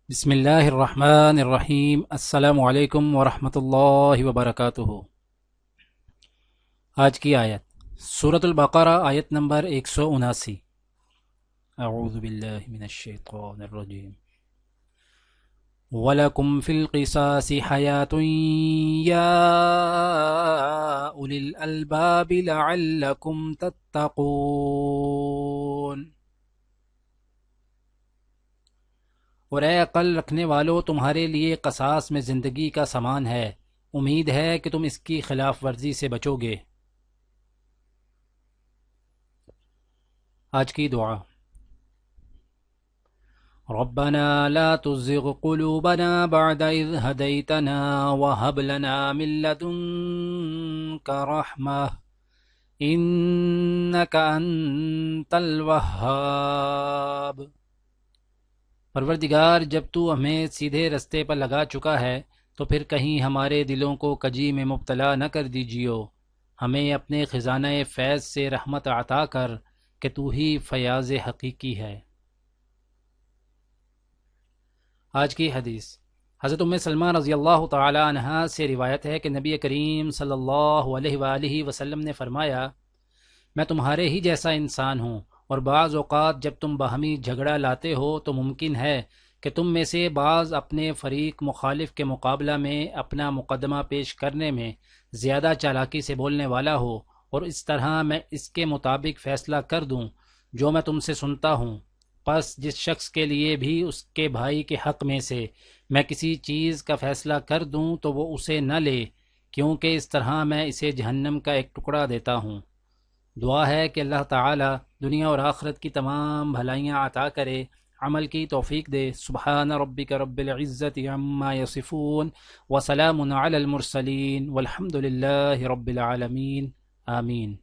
بسم اللہ الرحمن الرحیم۔ السلام علیکم ورحمۃ اللہ وبرکاتہ۔ آج کی آیت سورۃ البقرہ، آیت نمبر 179۔ اعوذ باللہ من الشیطان الرجیم۔ وَلَكُمْ فِي الْقِصَاصِ حَيَاةٌ يَا أُولِي الْأَلْبَابِ لَعَلَّكُمْ تَتَّقُونَ۔ اور اے عقل رکھنے والو، تمہارے لیے قصاص میں زندگی کا سامان ہے، امید ہے کہ تم اس کی خلاف ورزی سے بچو گے۔ آج کی دعا: ربنا لا تزغ قلوبنا بعد إذ هديتنا وهب لنا من لدنك رحمة إنك أنت الوهاب۔ پروردگار، جب تو ہمیں سیدھے رستے پر لگا چکا ہے تو پھر کہیں ہمارے دلوں کو کجی میں مبتلا نہ کر دیجیو، ہمیں اپنے خزانہ فیض سے رحمت عطا کر کہ تو ہی فیاض حقیقی ہے۔ آج کی حدیث حضرت ام سلمہ رضی اللہ تعالی عنہا سے روایت ہے کہ نبی کریم صلی اللہ علیہ وآلہ وسلم نے فرمایا، میں تمہارے ہی جیسا انسان ہوں، اور بعض اوقات جب تم باہمی جھگڑا لاتے ہو تو ممکن ہے کہ تم میں سے بعض اپنے فریق مخالف کے مقابلہ میں اپنا مقدمہ پیش کرنے میں زیادہ چالاکی سے بولنے والا ہو، اور اس طرح میں اس کے مطابق فیصلہ کر دوں جو میں تم سے سنتا ہوں۔ پس جس شخص کے لیے بھی اس کے بھائی کے حق میں سے میں کسی چیز کا فیصلہ کر دوں تو وہ اسے نہ لے، کیونکہ اس طرح میں اسے جہنم کا ایک ٹکڑا دیتا ہوں۔ دعا ہے کہ اللہ تعالی دنیا اور آخرت کی تمام بھلائیاں عطا کرے، عمل کی توفیق دے۔ سبحان ربک رب العزت عما یصفون وسلام علی المرسلین والحمد للہ رب العالمین، آمین۔